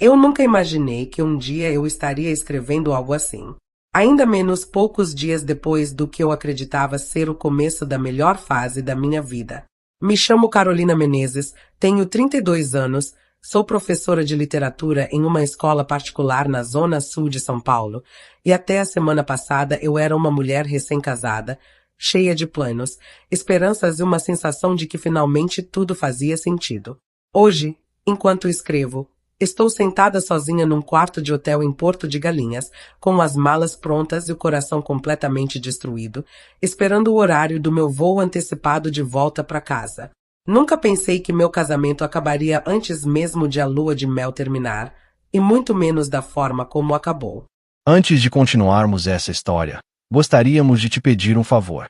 Eu nunca imaginei que um dia eu estaria escrevendo algo assim. Ainda menos poucos dias depois do que eu acreditava ser o começo da melhor fase da minha vida. Me chamo Carolina Menezes, tenho 32 anos, sou professora de literatura em uma escola particular na zona sul de São Paulo, e até a semana passada eu era uma mulher recém-casada, cheia de planos, esperanças e uma sensação de que finalmente tudo fazia sentido. Hoje, enquanto escrevo, estou sentada sozinha num quarto de hotel em Porto de Galinhas, com as malas prontas e o coração completamente destruído, esperando o horário do meu voo antecipado de volta para casa. Nunca pensei que meu casamento acabaria antes mesmo de a lua de mel terminar, e muito menos da forma como acabou. Antes de continuarmos essa história, gostaríamos de te pedir um favor.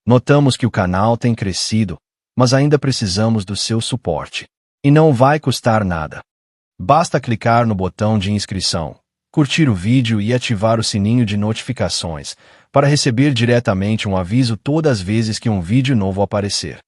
Notamos que o canal tem crescido, mas ainda precisamos do seu suporte. E não vai custar nada. Basta clicar no botão de inscrição, curtir o vídeo e ativar o sininho de notificações para receber diretamente um aviso todas as vezes que um vídeo novo aparecer.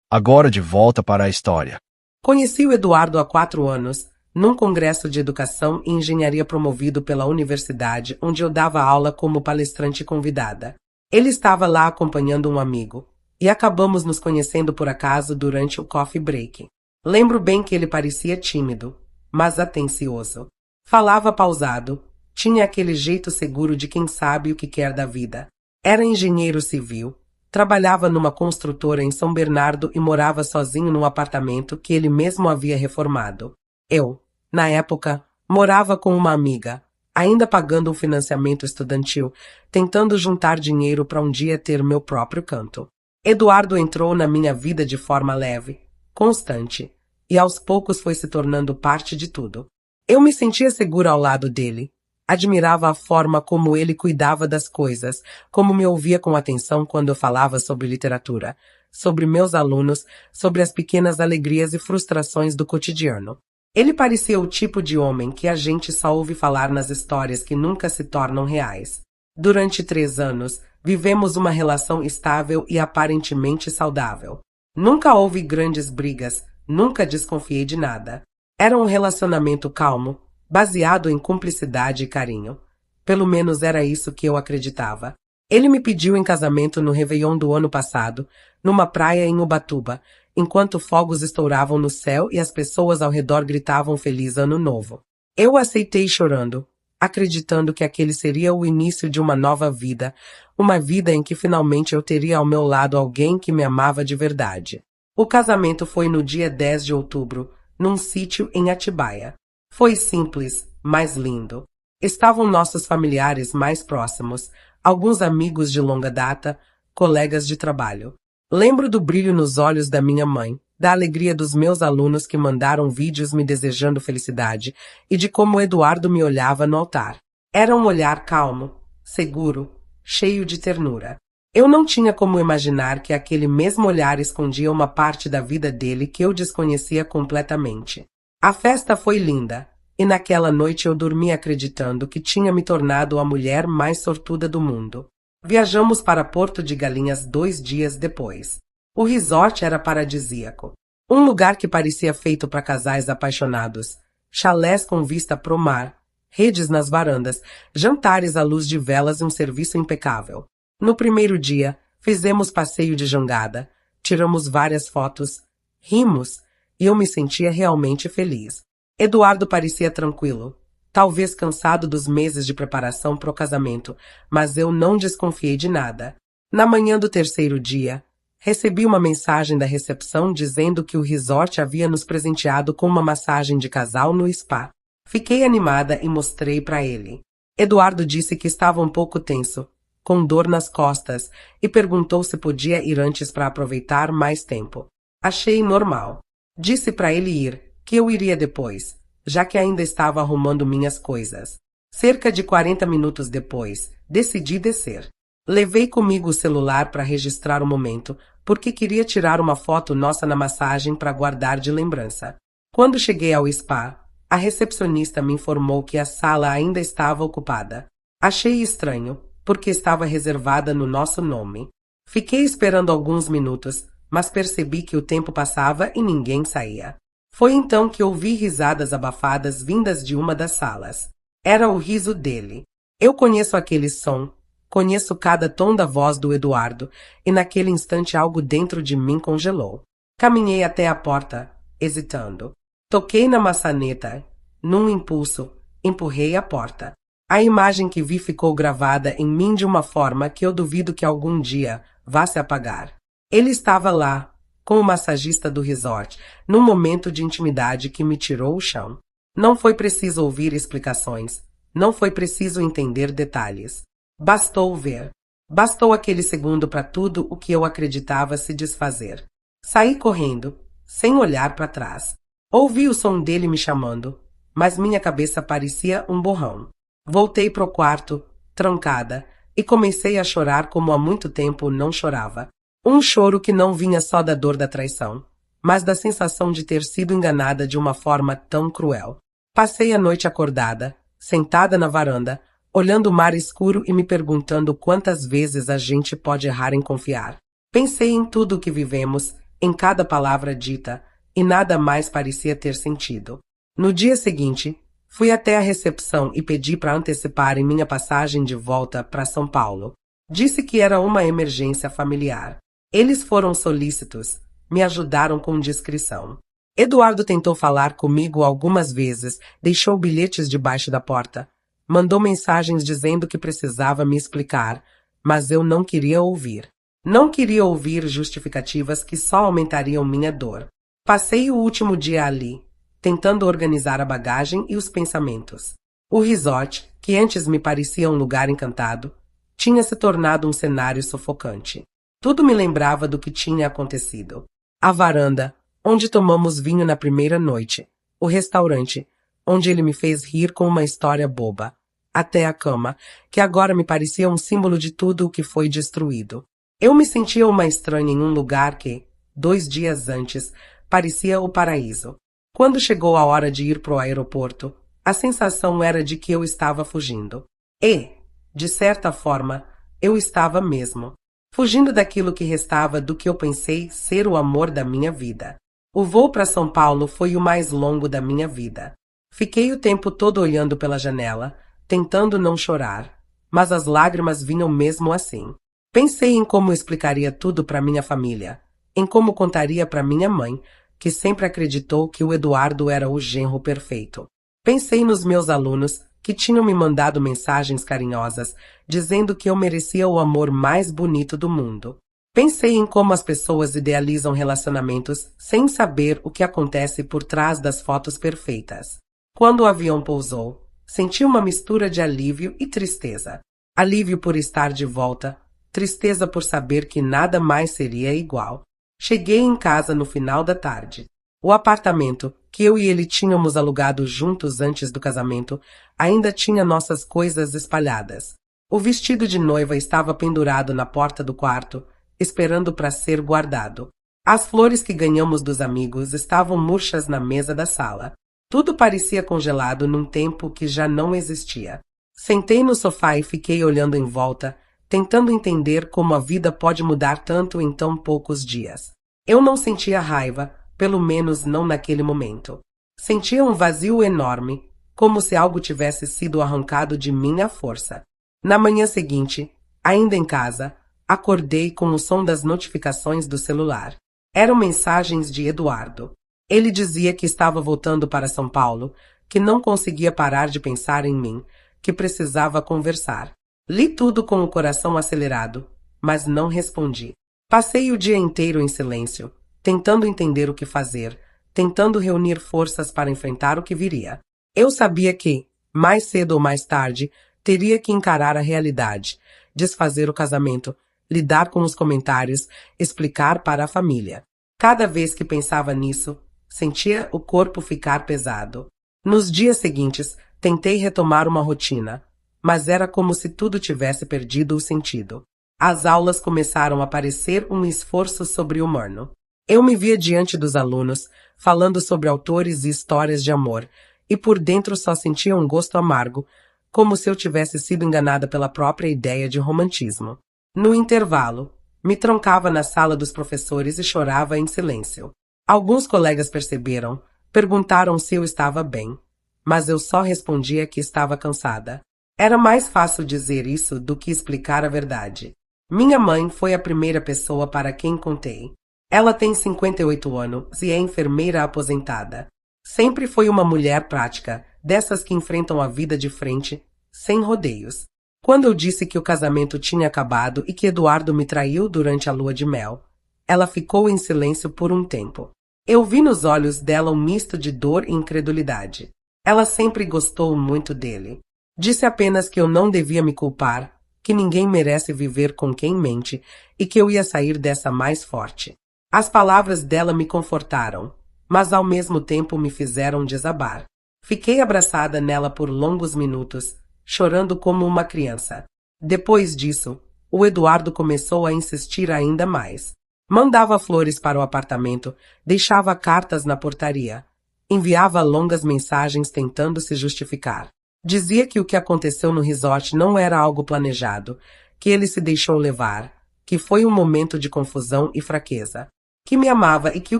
Agora de volta para a história. Conheci o Eduardo há 4 anos, num congresso de educação e engenharia promovido pela universidade, onde eu dava aula como palestrante convidada. Ele estava lá acompanhando um amigo, e acabamos nos conhecendo por acaso durante o coffee break. Lembro bem que ele parecia tímido, mas atencioso. Falava pausado, tinha aquele jeito seguro de quem sabe o que quer da vida. Era engenheiro civil, trabalhava numa construtora em São Bernardo e morava sozinho num apartamento que ele mesmo havia reformado. Eu, na época, morava com uma amiga, ainda pagando um financiamento estudantil, tentando juntar dinheiro para um dia ter meu próprio canto. Eduardo entrou na minha vida de forma leve, constante, e aos poucos foi se tornando parte de tudo. Eu me sentia segura ao lado dele. Admirava a forma como ele cuidava das coisas, como me ouvia com atenção quando eu falava sobre literatura, sobre meus alunos, sobre as pequenas alegrias e frustrações do cotidiano. Ele parecia o tipo de homem que a gente só ouve falar nas histórias que nunca se tornam reais. Durante 3 anos, vivemos uma relação estável e aparentemente saudável. Nunca houve grandes brigas, nunca desconfiei de nada. Era um relacionamento calmo, baseado em cumplicidade e carinho. Pelo menos era isso que eu acreditava. Ele me pediu em casamento no Réveillon do ano passado, numa praia em Ubatuba, enquanto fogos estouravam no céu e as pessoas ao redor gritavam Feliz Ano Novo. Eu aceitei chorando, acreditando que aquele seria o início de uma nova vida, uma vida em que finalmente eu teria ao meu lado alguém que me amava de verdade. O casamento foi no dia 10 de outubro, num sítio em Atibaia. Foi simples, mas lindo. Estavam nossos familiares mais próximos, alguns amigos de longa data, colegas de trabalho. Lembro do brilho nos olhos da minha mãe, da alegria dos meus alunos que mandaram vídeos me desejando felicidade e de como Eduardo me olhava no altar. Era um olhar calmo, seguro, cheio de ternura. Eu não tinha como imaginar que aquele mesmo olhar escondia uma parte da vida dele que eu desconhecia completamente. A festa foi linda, e naquela noite eu dormi acreditando que tinha me tornado a mulher mais sortuda do mundo. Viajamos para Porto de Galinhas 2 dias depois. O resort era paradisíaco. Um lugar que parecia feito para casais apaixonados. Chalés com vista pro mar, redes nas varandas, jantares à luz de velas e um serviço impecável. No primeiro dia, fizemos passeio de jangada, tiramos várias fotos, rimos, e eu me sentia realmente feliz. Eduardo parecia tranquilo, talvez cansado dos meses de preparação para o casamento, mas eu não desconfiei de nada. Na manhã do 3º dia, recebi uma mensagem da recepção dizendo que o resort havia nos presenteado com uma massagem de casal no spa. Fiquei animada e mostrei para ele. Eduardo disse que estava um pouco tenso, com dor nas costas, e perguntou se podia ir antes para aproveitar mais tempo. Achei normal. Disse para ele ir, que eu iria depois, já que ainda estava arrumando minhas coisas. Cerca de 40 minutos depois, decidi descer. Levei comigo o celular para registrar o momento, porque queria tirar uma foto nossa na massagem para guardar de lembrança. Quando cheguei ao spa, a recepcionista me informou que a sala ainda estava ocupada. Achei estranho, porque estava reservada no nosso nome. Fiquei esperando alguns minutos, mas percebi que o tempo passava e ninguém saía. Foi então que ouvi risadas abafadas vindas de uma das salas. Era o riso dele. Eu conheço aquele som, conheço cada tom da voz do Eduardo, e naquele instante algo dentro de mim congelou. Caminhei até a porta, hesitando. Toquei na maçaneta. Num impulso, empurrei a porta. A imagem que vi ficou gravada em mim de uma forma que eu duvido que algum dia vá se apagar. Ele estava lá, com o massagista do resort, num momento de intimidade que me tirou o chão. Não foi preciso ouvir explicações. Não foi preciso entender detalhes. Bastou ver. Bastou aquele segundo para tudo o que eu acreditava se desfazer. Saí correndo, sem olhar para trás. Ouvi o som dele me chamando, mas minha cabeça parecia um borrão. Voltei pro quarto, trancada, e comecei a chorar como há muito tempo não chorava. Um choro que não vinha só da dor da traição, mas da sensação de ter sido enganada de uma forma tão cruel. Passei a noite acordada, sentada na varanda, olhando o mar escuro e me perguntando quantas vezes a gente pode errar em confiar. Pensei em tudo o que vivemos, em cada palavra dita, e nada mais parecia ter sentido. No dia seguinte, fui até a recepção e pedi para anteciparem minha passagem de volta para São Paulo. Disse que era uma emergência familiar. Eles foram solícitos, me ajudaram com discrição. Eduardo tentou falar comigo algumas vezes, deixou bilhetes debaixo da porta. Mandou mensagens dizendo que precisava me explicar, mas eu não queria ouvir. Não queria ouvir justificativas que só aumentariam minha dor. Passei o último dia ali, tentando organizar a bagagem e os pensamentos. O resort, que antes me parecia um lugar encantado, tinha se tornado um cenário sufocante. Tudo me lembrava do que tinha acontecido. A varanda, onde tomamos vinho na primeira noite. O restaurante, onde ele me fez rir com uma história boba. Até a cama, que agora me parecia um símbolo de tudo o que foi destruído. Eu me sentia uma estranha em um lugar que, 2 dias antes, parecia o paraíso. Quando chegou a hora de ir pro aeroporto, a sensação era de que eu estava fugindo. E, de certa forma, eu estava mesmo. Fugindo daquilo que restava do que eu pensei ser o amor da minha vida. O voo para São Paulo foi o mais longo da minha vida. Fiquei o tempo todo olhando pela janela, tentando não chorar, mas as lágrimas vinham mesmo assim. Pensei em como explicaria tudo para minha família, em como contaria para minha mãe, que sempre acreditou que o Eduardo era o genro perfeito. Pensei nos meus alunos, que tinham me mandado mensagens carinhosas, dizendo que eu merecia o amor mais bonito do mundo. Pensei em como as pessoas idealizam relacionamentos sem saber o que acontece por trás das fotos perfeitas. Quando o avião pousou, senti uma mistura de alívio e tristeza. Alívio por estar de volta, tristeza por saber que nada mais seria igual. Cheguei em casa no final da tarde. O apartamento, que eu e ele tínhamos alugado juntos antes do casamento, ainda tinha nossas coisas espalhadas. O vestido de noiva estava pendurado na porta do quarto, esperando para ser guardado. As flores que ganhamos dos amigos estavam murchas na mesa da sala. Tudo parecia congelado num tempo que já não existia. Sentei no sofá e fiquei olhando em volta, tentando entender como a vida pode mudar tanto em tão poucos dias. Eu não sentia raiva, pelo menos não naquele momento. Sentia um vazio enorme, como se algo tivesse sido arrancado de mim à força. Na manhã seguinte, ainda em casa, acordei com o som das notificações do celular. Eram mensagens de Eduardo. Ele dizia que estava voltando para São Paulo, que não conseguia parar de pensar em mim, que precisava conversar. Li tudo com o coração acelerado, mas não respondi. Passei o dia inteiro em silêncio, tentando entender o que fazer, tentando reunir forças para enfrentar o que viria. Eu sabia que, mais cedo ou mais tarde, teria que encarar a realidade, desfazer o casamento, lidar com os comentários, explicar para a família. Cada vez que pensava nisso, sentia o corpo ficar pesado. Nos dias seguintes, tentei retomar uma rotina, mas era como se tudo tivesse perdido o sentido. As aulas começaram a parecer um esforço sobre-humano. Eu me via diante dos alunos, falando sobre autores e histórias de amor, e por dentro só sentia um gosto amargo, como se eu tivesse sido enganada pela própria ideia de romantismo. No intervalo, me trancava na sala dos professores e chorava em silêncio. Alguns colegas perceberam, Perguntaram se eu estava bem, mas eu só respondia que estava cansada. Era mais fácil dizer isso do que explicar a verdade. Minha mãe foi a primeira pessoa para quem contei. Ela tem 58 anos e é enfermeira aposentada. Sempre foi uma mulher prática, dessas que enfrentam a vida de frente, sem rodeios. Quando eu disse que o casamento tinha acabado e que Eduardo me traiu durante a lua de mel, ela ficou em silêncio por um tempo. Eu vi nos olhos dela um misto de dor e incredulidade. Ela sempre gostou muito dele. Disse apenas que eu não devia me culpar, que ninguém merece viver com quem mente e que eu ia sair dessa mais forte. As palavras dela me confortaram, mas ao mesmo tempo me fizeram desabar. Fiquei abraçada nela por longos minutos, chorando como uma criança. Depois disso, o Eduardo começou a insistir ainda mais. Mandava flores para o apartamento, deixava cartas na portaria, enviava longas mensagens tentando se justificar. Dizia que o que aconteceu no resort não era algo planejado, que ele se deixou levar, que foi um momento de confusão e fraqueza, que me amava e que o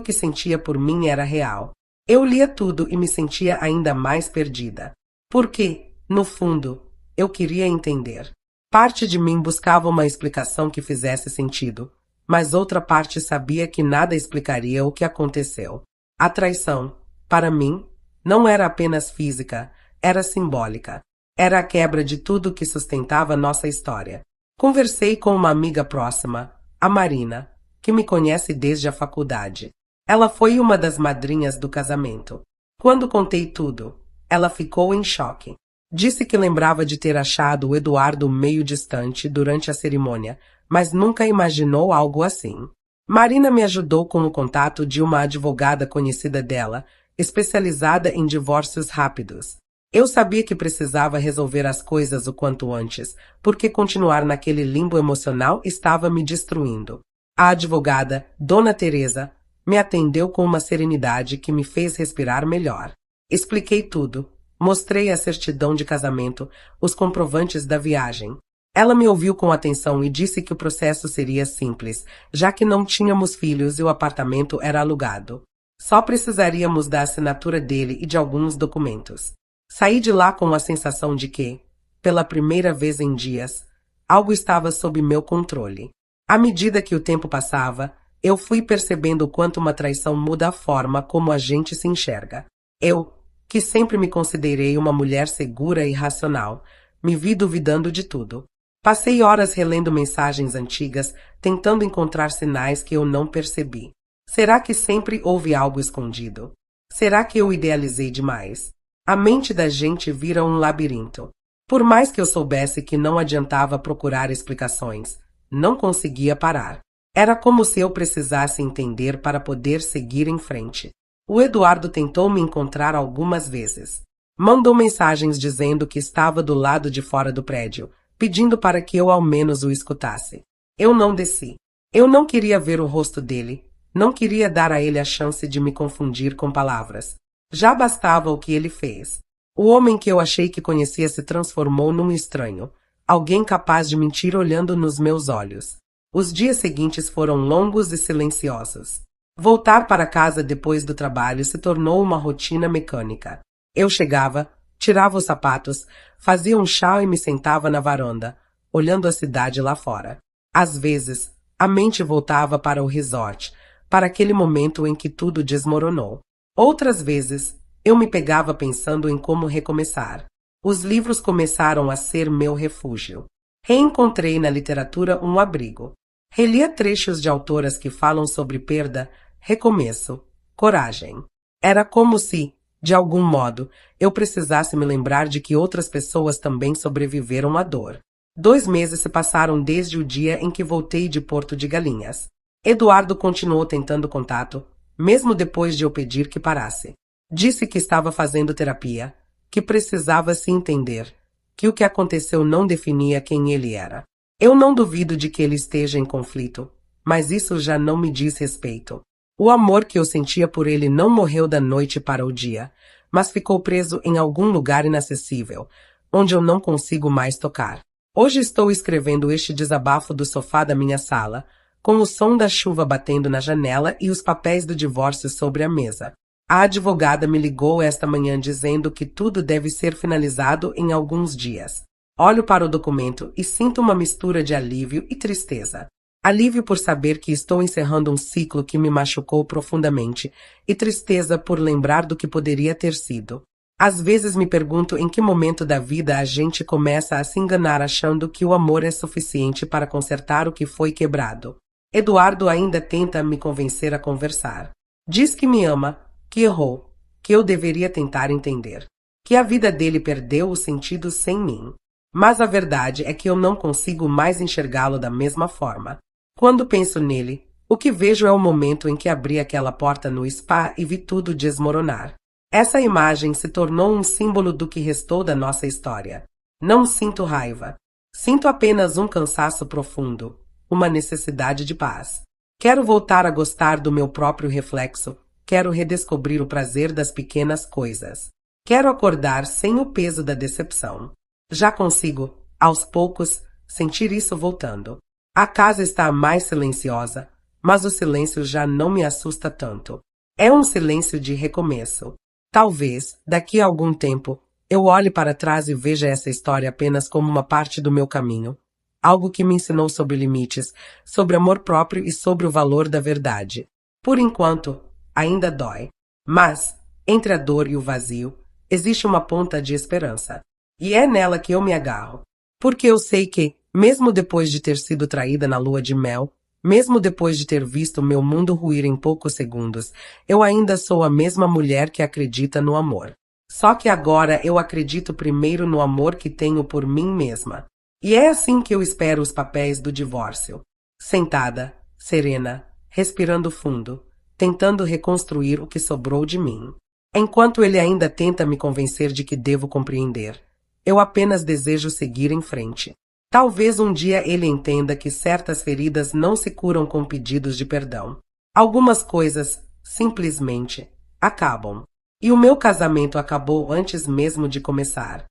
que sentia por mim era real. Eu lia tudo e me sentia ainda mais perdida. Porque, no fundo, eu queria entender. Parte de mim buscava uma explicação que fizesse sentido, mas outra parte sabia que nada explicaria o que aconteceu. A traição, para mim, não era apenas física, era simbólica. Era a quebra de tudo que sustentava nossa história. Conversei com uma amiga próxima, a Marina, que me conhece desde a faculdade. Ela foi uma das madrinhas do casamento. Quando contei tudo, ela ficou em choque. Disse que lembrava de ter achado o Eduardo meio distante durante a cerimônia, mas nunca imaginou algo assim. Marina me ajudou com o contato de uma advogada conhecida dela, especializada em divórcios rápidos. Eu sabia que precisava resolver as coisas o quanto antes, porque continuar naquele limbo emocional estava me destruindo. A advogada, Dona Teresa, me atendeu com uma serenidade que me fez respirar melhor. Expliquei tudo, mostrei a certidão de casamento, os comprovantes da viagem. Ela me ouviu com atenção e disse que o processo seria simples, já que não tínhamos filhos e o apartamento era alugado. Só precisaríamos da assinatura dele e de alguns documentos. Saí de lá com a sensação de que, pela primeira vez em dias, algo estava sob meu controle. À medida que o tempo passava, eu fui percebendo o quanto uma traição muda a forma como a gente se enxerga. Eu, que sempre me considerei uma mulher segura e racional, me vi duvidando de tudo. Passei horas relendo mensagens antigas, tentando encontrar sinais que eu não percebi. Será que sempre houve algo escondido? Será que eu idealizei demais? A mente da gente vira um labirinto. Por mais que eu soubesse que não adiantava procurar explicações, não conseguia parar. Era como se eu precisasse entender para poder seguir em frente. O Eduardo tentou me encontrar algumas vezes. Mandou mensagens dizendo que estava do lado de fora do prédio, pedindo para que eu ao menos o escutasse. Eu não desci. Eu não queria ver o rosto dele, não queria dar a ele a chance de me confundir com palavras. Já bastava o que ele fez. O homem que eu achei que conhecia se transformou num estranho, alguém capaz de mentir olhando nos meus olhos. Os dias seguintes foram longos e silenciosos. Voltar para casa depois do trabalho se tornou uma rotina mecânica. Eu chegava, tirava os sapatos, fazia um chá e me sentava na varanda, olhando a cidade lá fora. Às vezes, a mente voltava para o resort, para aquele momento em que tudo desmoronou. Outras vezes, eu me pegava pensando em como recomeçar. Os livros começaram a ser meu refúgio. Reencontrei na literatura um abrigo. Relia trechos de autoras que falam sobre perda, recomeço, coragem. Era como se, de algum modo, eu precisasse me lembrar de que outras pessoas também sobreviveram à dor. 2 meses se passaram desde o dia em que voltei de Porto de Galinhas. Eduardo continuou tentando contato, mesmo depois de eu pedir que parasse. Disse que estava fazendo terapia, que precisava se entender, que o que aconteceu não definia quem ele era. Eu não duvido de que ele esteja em conflito, mas isso já não me diz respeito. O amor que eu sentia por ele não morreu da noite para o dia, mas ficou preso em algum lugar inacessível, onde eu não consigo mais tocar. Hoje estou escrevendo este desabafo do sofá da minha sala, com o som da chuva batendo na janela e os papéis do divórcio sobre a mesa. A advogada me ligou esta manhã dizendo que tudo deve ser finalizado em alguns dias. Olho para o documento e sinto uma mistura de alívio e tristeza. Alívio por saber que estou encerrando um ciclo que me machucou profundamente e tristeza por lembrar do que poderia ter sido. Às vezes me pergunto em que momento da vida a gente começa a se enganar achando que o amor é suficiente para consertar o que foi quebrado. Eduardo ainda tenta me convencer a conversar. Diz que me ama, que errou, que eu deveria tentar entender, que a vida dele perdeu o sentido sem mim. Mas a verdade é que eu não consigo mais enxergá-lo da mesma forma. Quando penso nele, o que vejo é o momento em que abri aquela porta no spa e vi tudo desmoronar. Essa imagem se tornou um símbolo do que restou da nossa história. Não sinto raiva. Sinto apenas um cansaço profundo, uma necessidade de paz. Quero voltar a gostar do meu próprio reflexo. Quero redescobrir o prazer das pequenas coisas. Quero acordar sem o peso da decepção. Já consigo, aos poucos, sentir isso voltando. A casa está mais silenciosa, mas o silêncio já não me assusta tanto. É um silêncio de recomeço. Talvez, daqui a algum tempo, eu olhe para trás e veja essa história apenas como uma parte do meu caminho. Algo que me ensinou sobre limites, sobre amor próprio e sobre o valor da verdade. Por enquanto, ainda dói. Mas, entre a dor e o vazio, existe uma ponta de esperança. E é nela que eu me agarro. Porque eu sei que, mesmo depois de ter sido traída na lua de mel, mesmo depois de ter visto meu mundo ruir em poucos segundos, eu ainda sou a mesma mulher que acredita no amor. Só que agora eu acredito primeiro no amor que tenho por mim mesma. E é assim que eu espero os papéis do divórcio. Sentada, serena, respirando fundo, tentando reconstruir o que sobrou de mim. Enquanto ele ainda tenta me convencer de que devo compreender, eu apenas desejo seguir em frente. Talvez um dia ele entenda que certas feridas não se curam com pedidos de perdão. Algumas coisas, simplesmente, acabam. E o meu casamento acabou antes mesmo de começar.